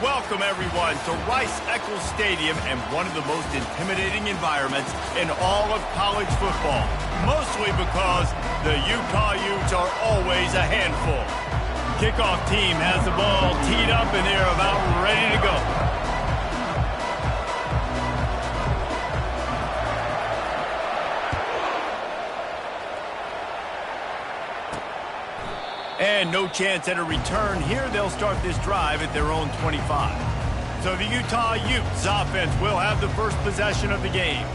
Welcome, everyone, to Rice-Eccles Stadium and one of the most intimidating environments in all of college football, mostly because the Utah Utes are always a handful. Kickoff team has the ball teed up, and they're about ready to go. And no chance at a return here. They'll start this drive at their own 25. So the Utah Utes offense will have the first possession of the game.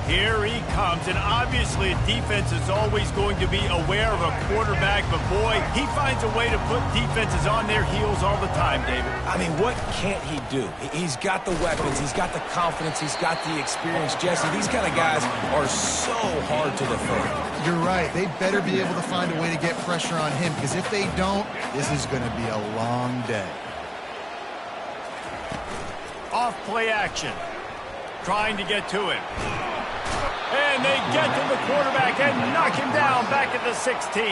Here he comes, and obviously defense is always going to be aware of a quarterback, but boy, he finds a way to put defenses on their heels all the time, David. I mean, what can't he do? He's got the weapons, he's got the confidence, he's got the experience. Jesse, these kind of guys are so hard to defend. You're right. They better be able to find a way to get pressure on him, because if they don't, this is going to be a long day. Off play action. Trying to get to him. And they get to the quarterback and knock him down back at the 16.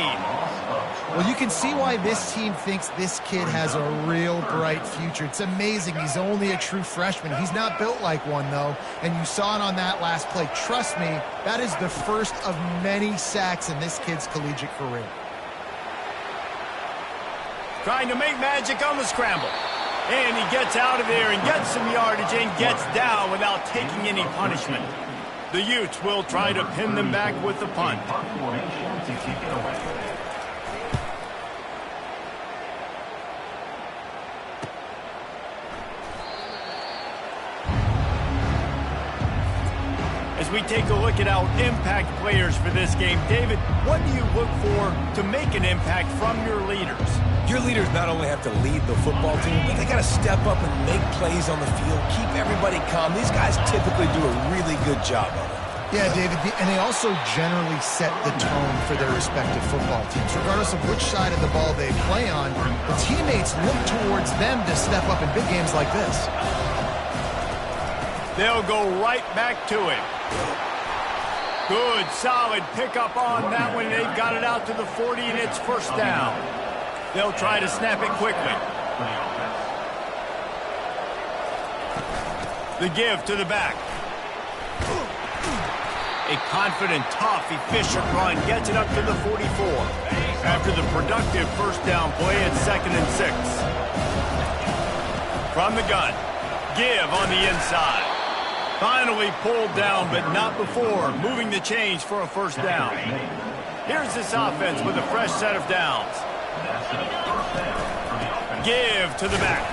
Well, you can see why this team thinks this kid has a real bright future. It's amazing. He's only a true freshman. He's not built like one, though. And you saw it on that last play. Trust me, that is the first of many sacks in this kid's collegiate career. Trying to make magic on the scramble. And he gets out of there and gets some yardage and gets down without taking any punishment. The Utes will try to pin them back with the punt. As we take a look at our impact players for this game, David, what do you look for to make an impact from your leaders? Your leaders not only have to lead the football team, but they got to step up and make plays on the field, keep everybody calm. These guys typically do a really good job of it. Yeah, David, and they also generally set the tone for their respective football teams. Regardless of which side of the ball they play on, the teammates look towards them to step up in big games like this. They'll go right back to it. Good, solid pickup on that one. They've got it out to the 40, and it's first down. They'll try to snap it quickly. The give to the back. A confident, tough, efficient run gets it up to the 44. After the productive first down play, it's 2nd and 6. From the gun, give on the inside. Finally pulled down, but not before moving the chains for a first down. Here's this offense with a fresh set of downs. Give to the back.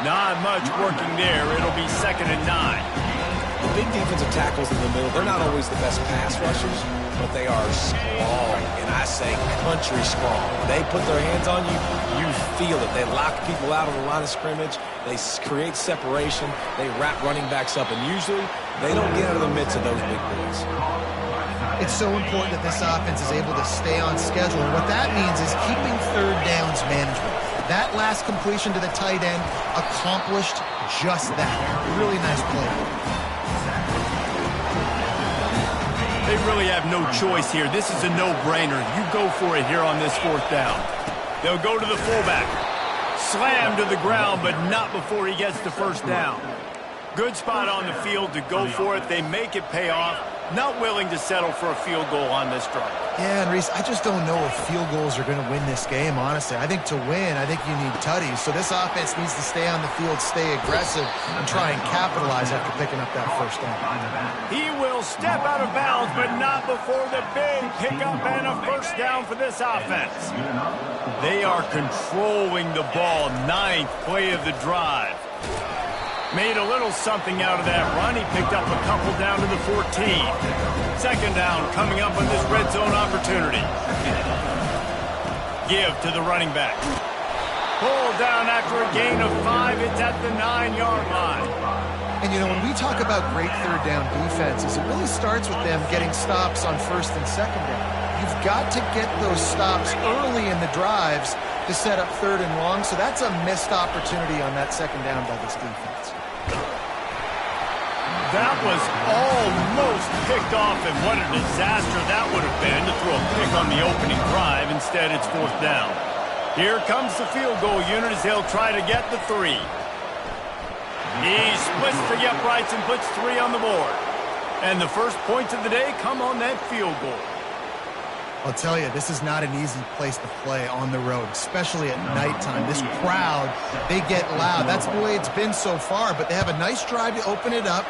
Not much working there. It'll be 2nd and 9. The big defensive tackles in the middle, they're not always the best pass rushers, but they are strong, and I say country strong. They put their hands on you, you feel it. They lock people out on the line of scrimmage. They create separation. They wrap running backs up, and usually they don't get out of the midst of those big boys. It's so important that this offense is able to stay on schedule, and what that means is keeping third downs management. That last completion to the tight end accomplished just that. Really nice play. They really have no choice here. This is a no-brainer. You go for it here on this 4th down. They'll go to the fullback. Slam to the ground, but not before he gets the first down. Good spot on the field to go for it. They make it pay off. Not willing to settle for a field goal on this drive. Yeah, and Reese, I just don't know if field goals are going to win this game, honestly. I think to win, I think you need tutties. So this offense needs to stay on the field, stay aggressive, and try and capitalize after picking up that first down. He will step out of bounds, but not before the big pickup and a first down for this offense. They are controlling the ball. 9th play of the drive. Made a little something out of that run. He picked up a couple down to the 14. 2nd down coming up on this red zone opportunity. Give to the running back. Pull down after a gain of 5. It's at the 9-yard line. And, you know, when we talk about great third down defenses, it really starts with them getting stops on 1st and 2nd down. You've got to get those stops early in the drives to set up 3rd and long, so that's a missed opportunity on that 2nd down by this defense. That was almost picked off, and what a disaster that would have been to throw a pick on the opening drive. Instead, it's 4th down. Here comes the field goal unit as they'll try to get the 3. He splits the uprights and puts 3 on the board. And the first points of the day come on that field goal. I'll tell you, this is not an easy place to play on the road, especially at nighttime. This crowd, they get loud. That's the way it's been so far, but they have a nice drive to open it up.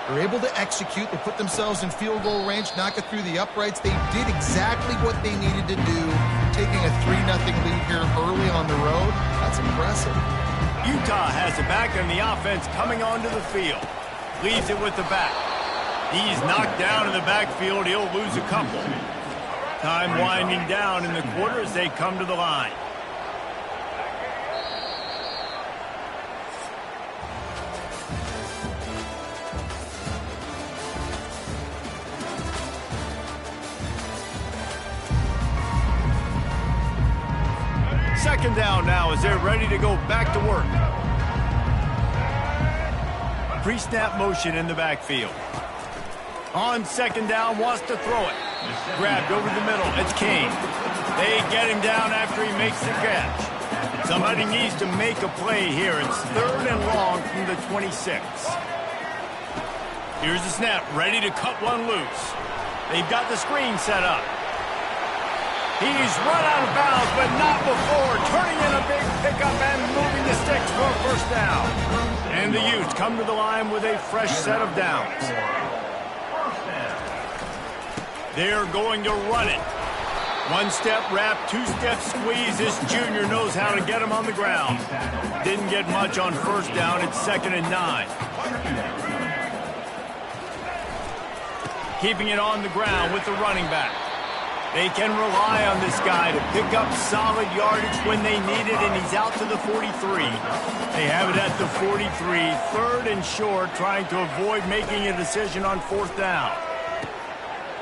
They're able to execute. They put themselves in field goal range, knock it through the uprights. They did exactly what they needed to do, taking a 3-0 lead here early on the road. That's impressive. Utah has it back in the offense coming onto the field. Leaves it with the back. He's knocked down in the backfield. He'll lose a couple. Time winding down in the quarter as they come to the line. Second down now as they're ready to go back to work. Pre-snap motion in the backfield. On second down, wants to throw it. Grabbed over the middle. It's Kane. They get him down after he makes the catch. Somebody needs to make a play here. It's 3rd and long from the 26. Here's the snap, ready to cut one loose. They've got the screen set up. He's run out of bounds, but not before. Turning in a big pickup and moving the sticks for a first down. And the Utes come to the line with a fresh set of downs. They're going to run it. 1-step wrap, 2-step squeeze. This junior knows how to get him on the ground. Didn't get much on first down. It's 2nd and 9. Keeping it on the ground with the running back. They can rely on this guy to pick up solid yardage when they need it, and he's out to the 43. They have it at the 43, 3rd and short, trying to avoid making a decision on 4th down.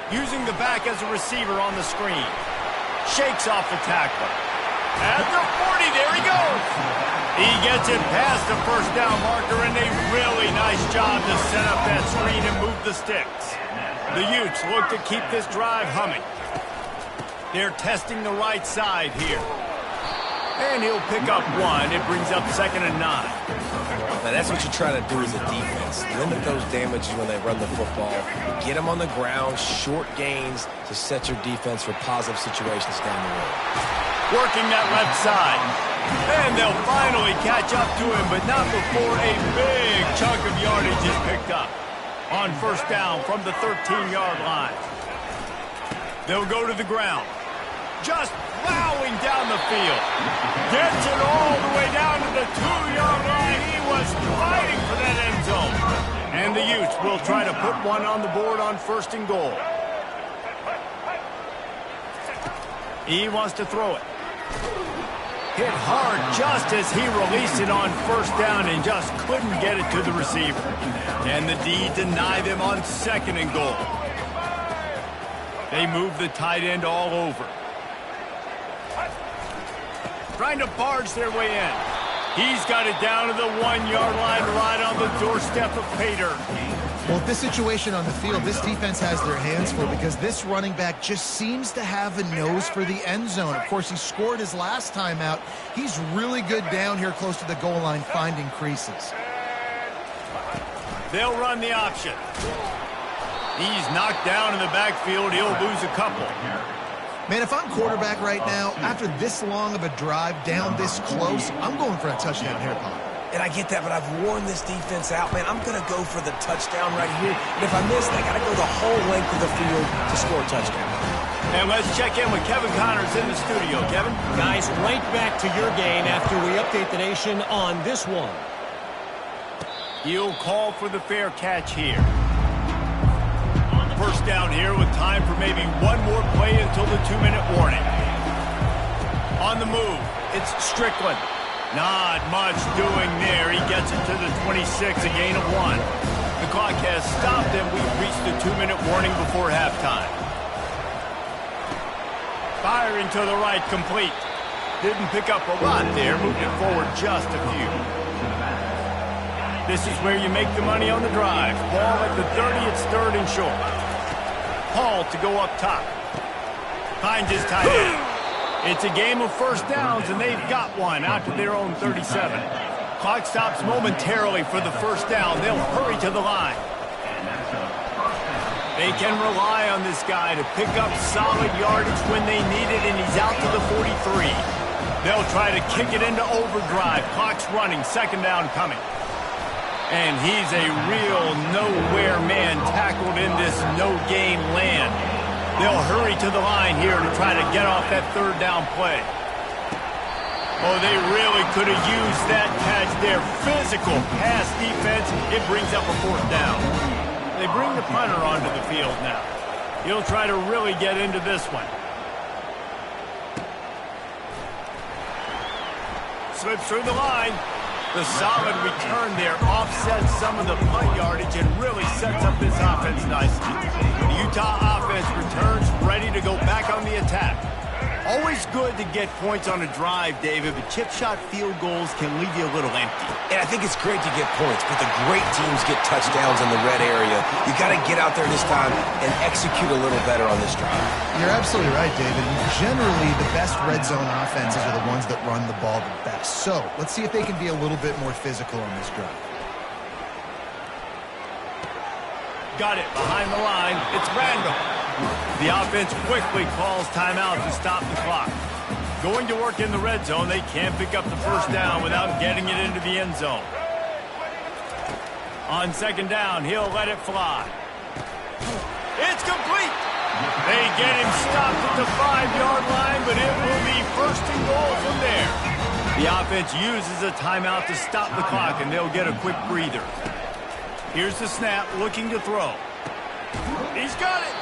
Using the back as a receiver on the screen. Shakes off the tackler. At the 40, there he goes. He gets it past the first down marker, and a really nice job to set up that screen and move the sticks. The Utes look to keep this drive humming. They're testing the right side here. And he'll pick up 1. It brings up 2nd and 9. Now, that's what you try to do as a defense. Limit those damages when they run the football. Get them on the ground, short gains to set your defense for positive situations down the road. Working that left side. And they'll finally catch up to him, but not before a big chunk of yardage is picked up. On first down from the 13-yard line. They'll go to the ground. Just plowing down the field. Gets it all the way down to the 2-yard line. He was fighting for that end zone. And the Utes will try to put one on the board on 1st and goal. He wants to throw it. Hit hard just as he released it on 1st down and just couldn't get it to the receiver. And the D deny them on 2nd and goal. They move the tight end all over. Trying to barge their way in. He's got it down to the 1-yard line right on the doorstep of Pater. Well, this situation on the field, this defense has their hands full because this running back just seems to have a nose for the end zone. Of course, he scored his last time out. He's really good down here close to the goal line, finding creases. They'll run the option. He's knocked down in the backfield. He'll lose a couple. Man, if I'm quarterback right now, after this long of a drive down this close, I'm going for a touchdown here, Pop. And I get that, but I've worn this defense out, man. I'm going to go for the touchdown right here. And if I miss, I got to go the whole length of the field to score a touchdown. And let's check in with Kevin Connors in the studio. Kevin? Guys, right back to your game after we update the nation on this one. He'll call for the fair catch here. First down here with time for maybe one more play until the 2-minute warning. On the move, it's Strickland. Not much doing there. He gets it to the 26, a gain of 1. The clock has stopped, and we've reached the 2-minute warning before halftime. Firing to the right, complete. Didn't pick up a lot there, moved it forward just a few. This is where you make the money on the drive. Ball at the 30, it's 3rd and short. Paul to go up top. Finds his tight end. It's a game of first downs, and they've got one out to their own 37. Clock stops momentarily for the first down. They'll hurry to the line. They can rely on this guy to pick up solid yardage when they need it, and he's out to the 43. They'll try to kick it into overdrive. Clock's running, second down coming. And he's a real nowhere man tackled in this no-gain land. They'll hurry to the line here to try to get off that third down play. Oh, they really could have used that catch there. Physical pass defense. It brings up a fourth down. They bring the punter onto the field now. He'll try to really get into this one. Slips through the line. The solid return there offsets some of the punt yardage and really sets up this offense nicely. The Utah offense returns ready to go back on the attack. Always good to get points on a drive, David, but chip shot field goals can leave you a little empty. And I think it's great to get points, but the great teams get touchdowns in the red area. You got to get out there this time and execute a little better on this drive. You're absolutely right, David. And generally, the best red zone offenses are the ones that run the ball the best. So let's see if they can be a little bit more physical on this drive. Got it behind the line. It's Randall. The offense quickly calls timeout to stop the clock. Going to work in the red zone, they can't pick up the first down without getting it into the end zone. On second down, he'll let it fly. It's complete. They get him stopped at the 5-yard line, but it will be first and goal from there. The offense uses a timeout to stop the clock, and they'll get a quick breather. Here's the snap, looking to throw. He's got it.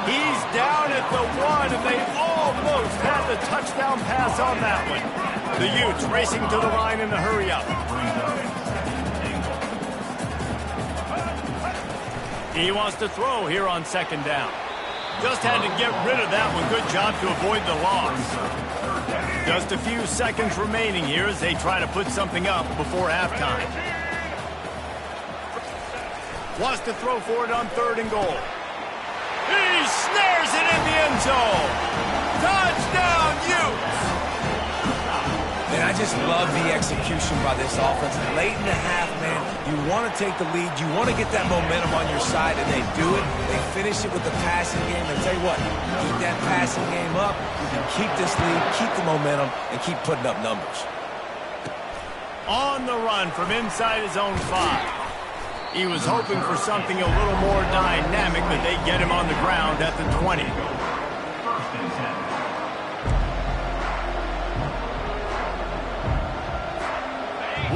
He's down at the 1, and they almost had the touchdown pass on that one. The Utes racing to the line in the hurry-up. He wants to throw here on second down. Just had to get rid of that one. Good job to avoid the loss. Just a few seconds remaining here as they try to put something up before halftime. Wants to throw for it on third and goal. He snares it in the end zone. Touchdown, Utes! And I just love the execution by this offense. Late in the half, man, you want to take the lead. You want to get that momentum on your side, and they do it. They finish it with the passing game. And tell you what, keep that passing game up. You can keep this lead, keep the momentum, and keep putting up numbers. On the run from inside his own 5. He was hoping for something a little more dynamic, but they get him on the ground at the 20.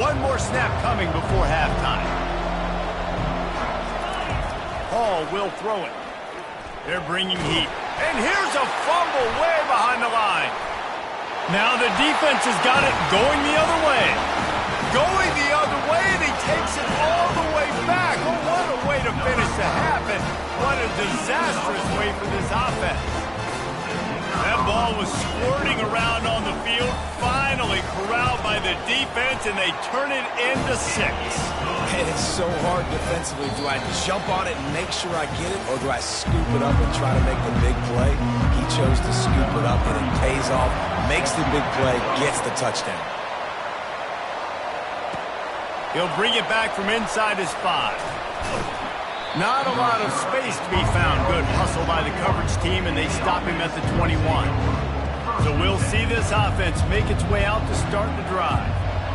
One more snap coming before halftime. Hall will throw it. They're bringing heat. And here's a fumble way behind the line. Now the defense has got it going the other way. Going the other way, and he takes it all the way back. Oh, what a way to finish the half, and what a disastrous way for this offense. That ball was squirting around on the field, finally corralled by the defense, and they turn it into 6. And it's so hard defensively. Do I jump on it and make sure I get it, or do I scoop it up and try to make the big play? He chose to scoop it up, and it pays off, makes the big play, gets the touchdown. He'll bring it back from inside his 5. Not a lot of space to be found. Good hustle by the coverage team, and they stop him at the 21. So we'll see this offense make its way out to start the drive.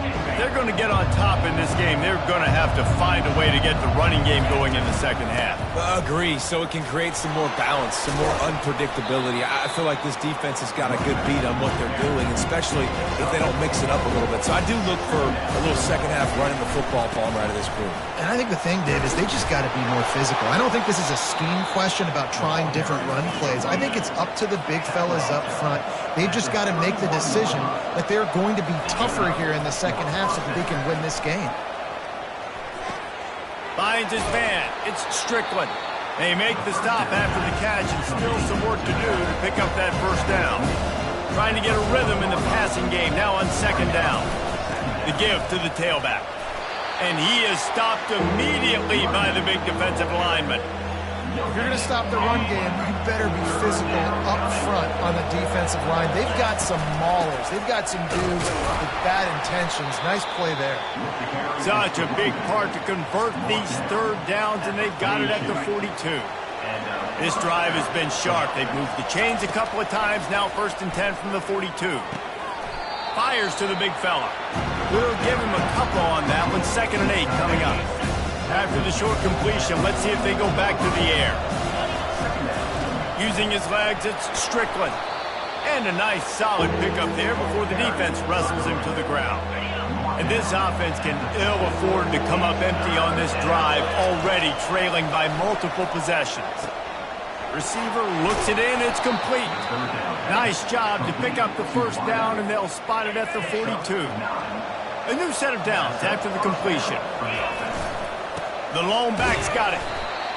If they're going to get on top in this game, they're going to have to find a way to get the running game going in the second half. Agree, so it can create some more balance, some more unpredictability. I feel like this defense has got a good beat on what they're doing, especially if they don't mix it up a little bit. So I do look for a little second half running the football falling right of this group. And I think the thing, Dave, is they just got to be more physical. I don't think this is a scheme question about trying different run plays. I think it's up to the big fellas up front. They've just got to make the decision that they're going to be tougher here in the second half so that they can win this game. Finds his man. It's Strickland. They make the stop after the catch, and still some work to do to pick up that first down. Trying to get a rhythm in the passing game, now on second down. The give to the tailback. And he is stopped immediately by the big defensive lineman. If you're going to stop the run game, you better be physical up front on the defensive line. They've got some maulers. They've got some dudes with bad intentions. Nice play there. Such a big part to convert these third downs, and they've got it at the 42. This drive has been sharp. They've moved the chains a couple of times. Now 1st and 10 from the 42. Fires to the big fella. We'll give him a couple on that one. 2nd and 8 coming up. After the short completion, let's see if they go back to the air. Using his legs, it's Strickland. And a nice solid pickup there before the defense wrestles him to the ground. And this offense can ill afford to come up empty on this drive, already trailing by multiple possessions. Receiver looks it in, it's complete. Nice job to pick up the 1st down, and they'll spot it at the 42. A new set of downs after the completion. The lone back's got it.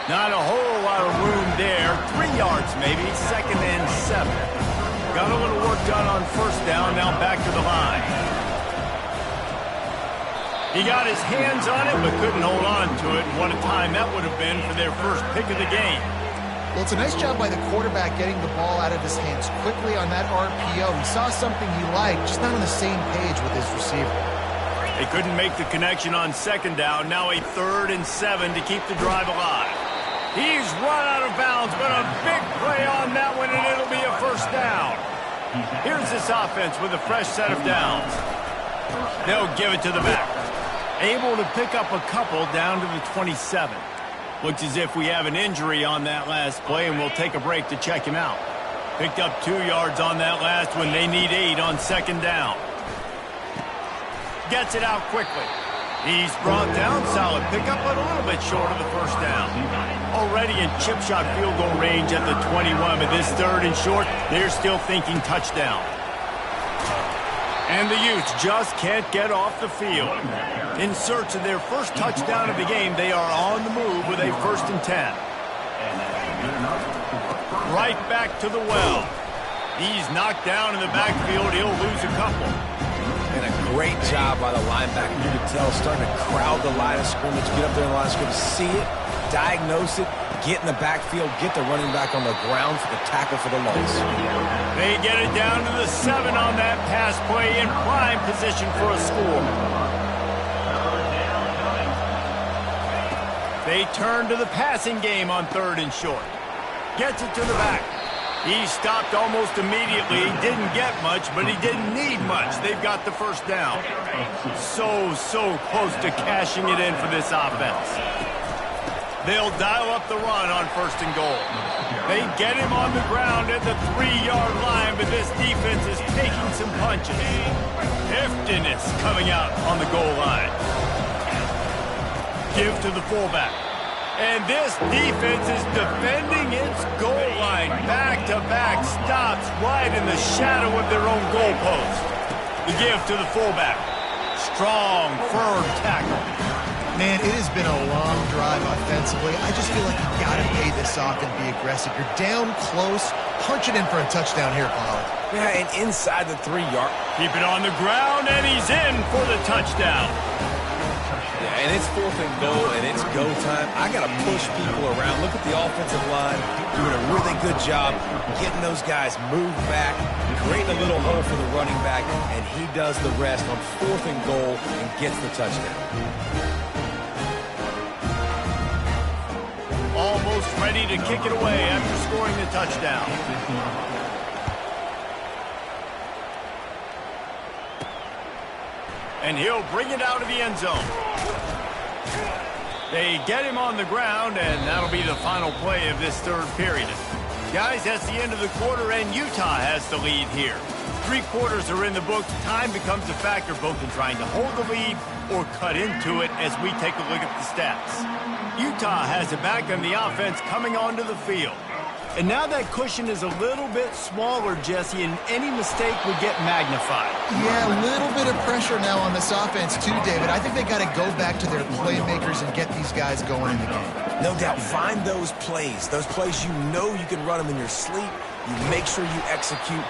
Not a whole lot of room there. 3 yards maybe, 2nd and 7. Got a little work done on 1st down, now back to the line. He got his hands on it, but couldn't hold on to it. What a time that would have been for their first pick of the game. Well, it's a nice job by the quarterback getting the ball out of his hands quickly on that RPO. He saw something he liked, just not on the same page with his receiver. They couldn't make the connection on 2nd down. Now a 3rd and 7 to keep the drive alive. He's run out of bounds, but a big play on that one, and it'll be a 1st down. Here's this offense with a fresh set of downs. They'll give it to the back. Able to pick up a couple down to the 27. Looks as if we have an injury on that last play, and we'll take a break to check him out. Picked up 2 yards on that last one. They need 8 on 2nd down. Gets it out quickly. He's brought down. Solid pickup, but a little bit short of the 1st down. Already in chip shot field goal range at the 21, but this 3rd and short, they're still thinking touchdown. And the Utes just can't get off the field. In search of their first touchdown of the game, they are on the move with a 1st and 10. Right back to the well. He's knocked down in the backfield. He'll lose a couple. And a great job by the linebacker. You can tell, starting to crowd the line of scrimmage, get up there in the line of scrimmage, see it, diagnose it, get in the backfield, get the running back on the ground for the tackle for the loss. They get it down to the 7 on that pass play, in prime position for a score. They turn to the passing game on 3rd and short. Gets it to the back. He stopped almost immediately. He didn't get much, but he didn't need much. They've got the 1st down. So close to cashing it in for this offense. They'll dial up the run on 1st and goal. They get him on the ground at the 3-yard line, but this defense is taking some punches. Heftiness coming out on the goal line. Give to the fullback. And this defense is defending its goal line. Back-to-back stops right in the shadow of their own goalpost. The give to the fullback. Strong, firm tackle. Man, it has been a long drive offensively. I just feel like you got to pay this off and be aggressive. You're down close. Punch it in for a touchdown here, Pollard. Yeah, and inside the 3-yard. Keep it on the ground, and he's in for the touchdown. Yeah, and it's 4th and goal, and it's go time. I got to push people around. Look at the offensive line doing a really good job getting those guys moved back, creating a little hole for the running back, and he does the rest on 4th and goal and gets the touchdown. Almost ready to kick it away after scoring the touchdown. And he'll bring it out of the end zone. They get him on the ground, and that'll be the final play of this 3rd period. Guys, that's the end of the quarter, and Utah has the lead here. 3 quarters are in the books. Time becomes a factor both in trying to hold the lead or cut into it as we take a look at the stats. Utah has it back on the offense coming onto the field. And now that cushion is a little bit smaller, Jesse, and any mistake would get magnified. Yeah, a little bit of pressure now on this offense too, David. I think they got to go back to their playmakers and get these guys going in the game. No doubt, find those plays you know you can run them in your sleep. You make sure you execute.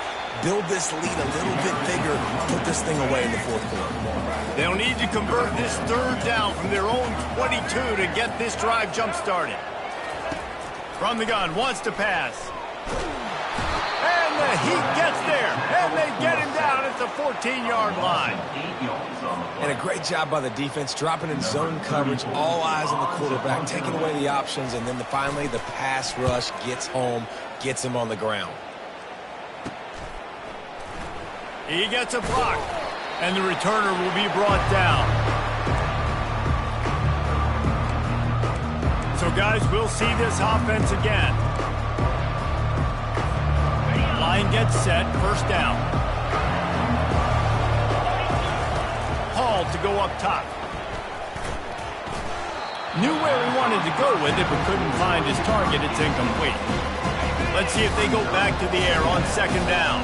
Build this lead a little bit bigger. Put this thing away in the 4th quarter. They'll need to convert this 3rd down from their own 22 to get this drive jump-started. From the gun, wants to pass. And the Heat gets there, and they get him down at the 14-yard line. And a great job by the defense, dropping in zone coverage, all eyes on the quarterback, taking away the options, and then finally the pass rush gets home, gets him on the ground. He gets a block, and the returner will be brought down. So, guys, we'll see this offense again. Line gets set, first down. Hall to go up top. Knew where he wanted to go with it, but couldn't find his target. It's incomplete. Let's see if they go back to the air on second down.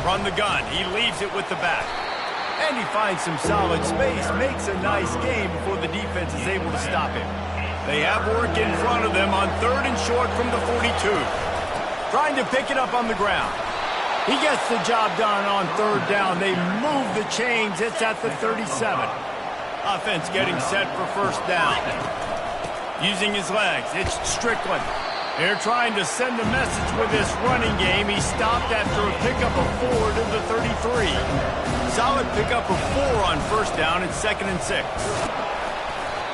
From the gun, he leaves it with the back. And he finds some solid space, makes a nice game before the defense is able to stop him. They have work in front of them on third and short from the 42. Trying to pick it up on the ground. He gets the job done on third down. They move the chains. It's at the 37. Offense getting set for first down. Using his legs, it's Strickland. They're trying to send a message with this running game. He stopped after a pickup of 4 to the 33. Solid pickup of 4 on first down and 2nd and 6.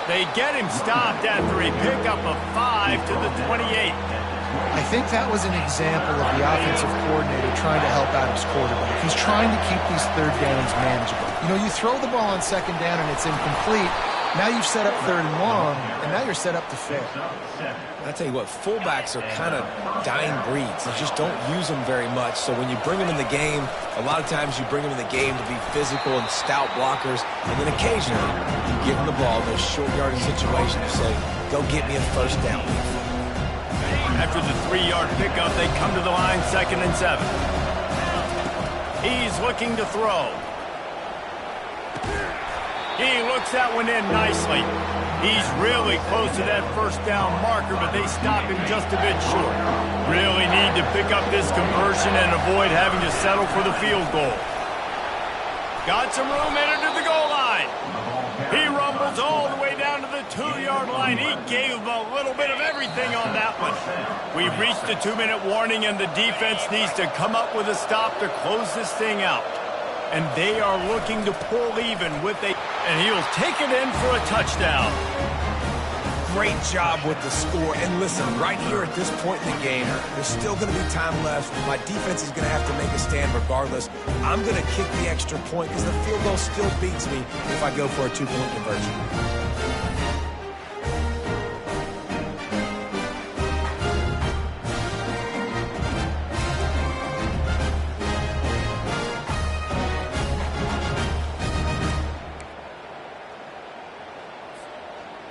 They get him stopped after a pickup of 5 to the 28. I think that was an example of the offensive coordinator trying to help out his quarterback. He's trying to keep these third downs manageable. You know, you throw the ball on second down and it's incomplete. Now you've set up third and long, and now you're set up to fail. I tell you what, fullbacks are kind of dying breeds. They just don't use them very much. So when you bring them in the game, a lot of times you bring them in the game to be physical and stout blockers, and then occasionally you give them the ball in those short yardage situations. You say, go get me a first down. After the 3-yard pickup, they come to the line, 2nd and 7. He's looking to throw. He looks that one in nicely. He's really close to that first down marker, but they stop him just a bit short. Really need to pick up this conversion and avoid having to settle for the field goal. Got some room, headed to the goal line. He rumbles all the way down to the 2-yard line. He gave a little bit of everything on that one. We've reached the 2-minute warning, and the defense needs to come up with a stop to close this thing out. And they are looking to pull even with and he'll take it in for a touchdown. Great job with the score. And listen, right here at this point in the game, there's still going to be time left. My defense is going to have to make a stand regardless. I'm going to kick the extra point because the field goal still beats me if I go for a 2-point conversion.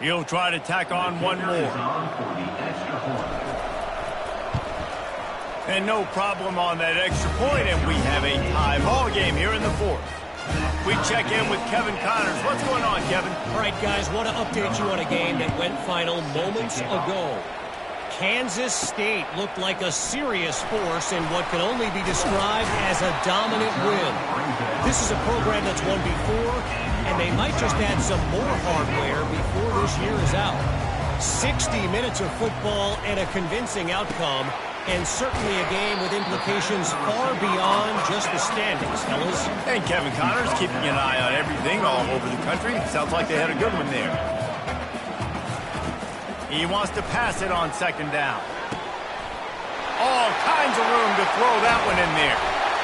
He'll try to tack on one more. And no problem on that extra point, and we have a tie ball game here in the 4th. We check in with Kevin Connors. What's going on, Kevin? All right, guys, want to update you on a game that went final moments ago. Kansas State looked like a serious force in what can only be described as a dominant win. This is a program that's won before, and they might just add some more hardware before this year is out. 60 minutes of football and a convincing outcome, and certainly a game with implications far beyond just the standings, fellas. And Kevin Connors keeping an eye on everything all over the country. Sounds like they had a good one there. He wants to pass it on second down. All kinds of room to throw that one in there.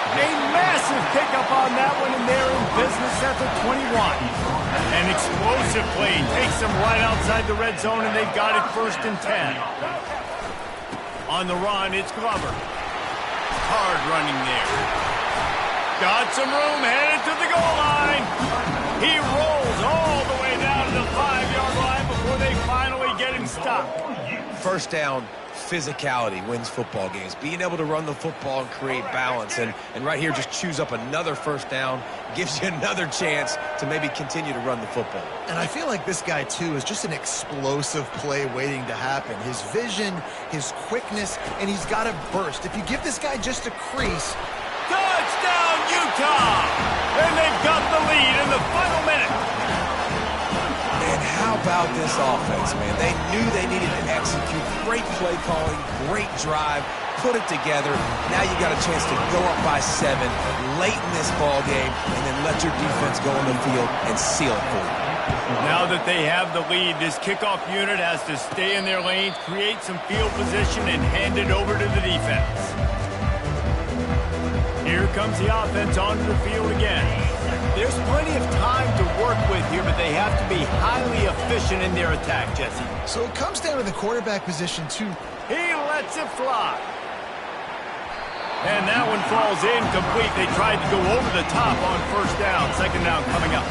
A massive pickup on that one, and they're in business at the 21. An explosive play takes them right outside the red zone, and they've got it 1st and 10. On the run, it's Glover. Hard running there. Got some room, headed to the goal line. He rolls all the way down to the 5-yard line before they finally get him stopped. First down, physicality wins football games. Being able to run the football and create balance. And right here, just choose up another first down. Gives you another chance to maybe continue to run the football. And I feel like this guy, too, is just an explosive play waiting to happen. His vision, his quickness, and he's got to burst. If you give this guy just a crease... Touchdown, Utah! And they've got the lead in the final minute. And how about this offense, man? They knew they needed to execute. Great play calling, great drive, put it together. Now you got a chance to go up by 7 late in this ball game and then let your defense go on the field and seal it for you. Now that they have the lead, this kickoff unit has to stay in their lanes, create some field position, and hand it over to the defense. Here comes the offense onto the field again. There's plenty of time to work with here, but they have to be highly efficient in their attack, Jesse. So it comes down to the quarterback position, too. He lets it fly. And that one falls incomplete. They tried to go over the top on first down. Second down coming up.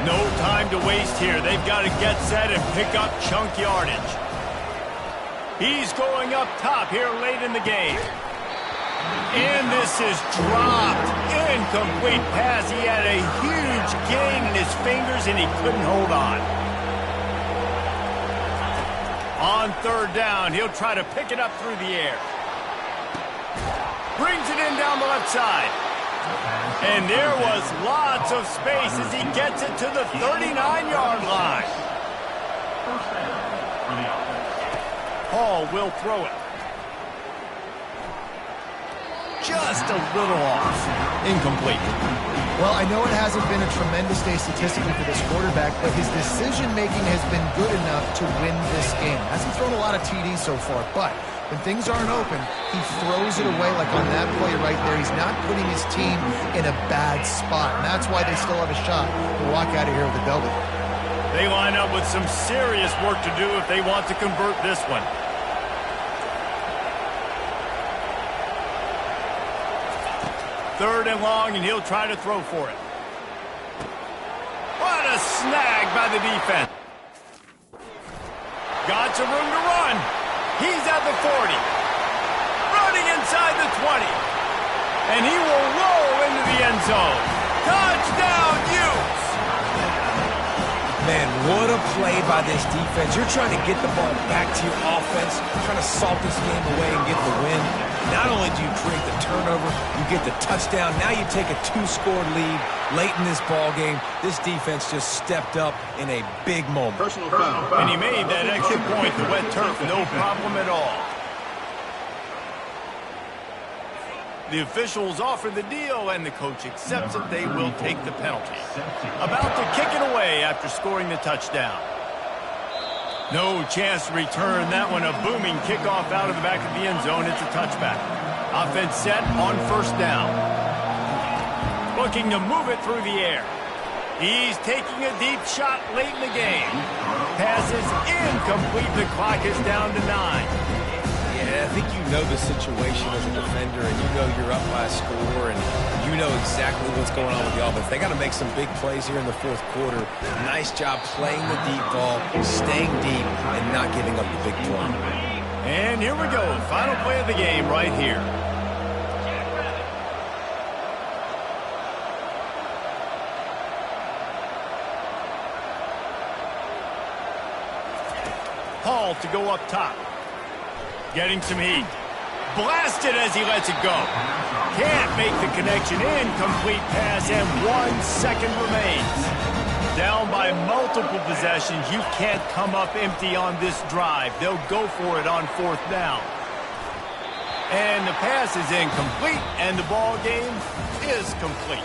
No time to waste here. They've got to get set and pick up chunk yardage. He's going up top here late in the game. And this is dropped. Incomplete pass. He had a huge gain in his fingers, and he couldn't hold on. On third down, he'll try to pick it up through the air. Brings it in down the left side. And there was lots of space as he gets it to the 39-yard line. Hall will throw it. Just a little off. Incomplete. Well, I know it hasn't been a tremendous day statistically for this quarterback, but his decision-making has been good enough to win this game. Hasn't thrown a lot of TDs so far, but when things aren't open, he throws it away like on that play right there. He's not putting his team in a bad spot, and that's why they still have a shot to walk out of here with a W. They line up with some serious work to do if they want to convert this one. Third and long, and he'll try to throw for it. What a snag by the defense. Got some room to run. He's at the 40. Running inside the 20. And he will roll into the end zone. Touchdown, Utes! Man, what a play by this defense. You're trying to get the ball back to your offense, trying to salt this game away and get the win. Not only do you create the turnover, you get the touchdown. Now you take a 2-score lead late in this ball game. This defense just stepped up in a big moment. Personal foul. And he made that extra point, the wet turf, no problem at all. The officials offer the deal, and the coach accepts it. They will take the penalty. About to kick it away after scoring the touchdown. No chance to return that one. A booming kickoff out of the back of the end zone. It's a touchback. Offense set on first down. Looking to move it through the air. He's taking a deep shot late in the game. Pass is incomplete. The clock is down to 9. Yeah, I think you know the situation as a defender, and you know you're up by a score, and you know exactly what's going on with the offense. They got to make some big plays here in the fourth quarter. Nice job playing the deep ball, staying deep, and not giving up the big play. And here we go. Final play of the game right here. Hall to go up top. Getting some heat. Blasted as he lets it go. Can't make the connection. Incomplete pass, and 1 second remains. Down by multiple possessions. You can't come up empty on this drive. They'll go for it on fourth down. And the pass is incomplete, and the ball game is complete.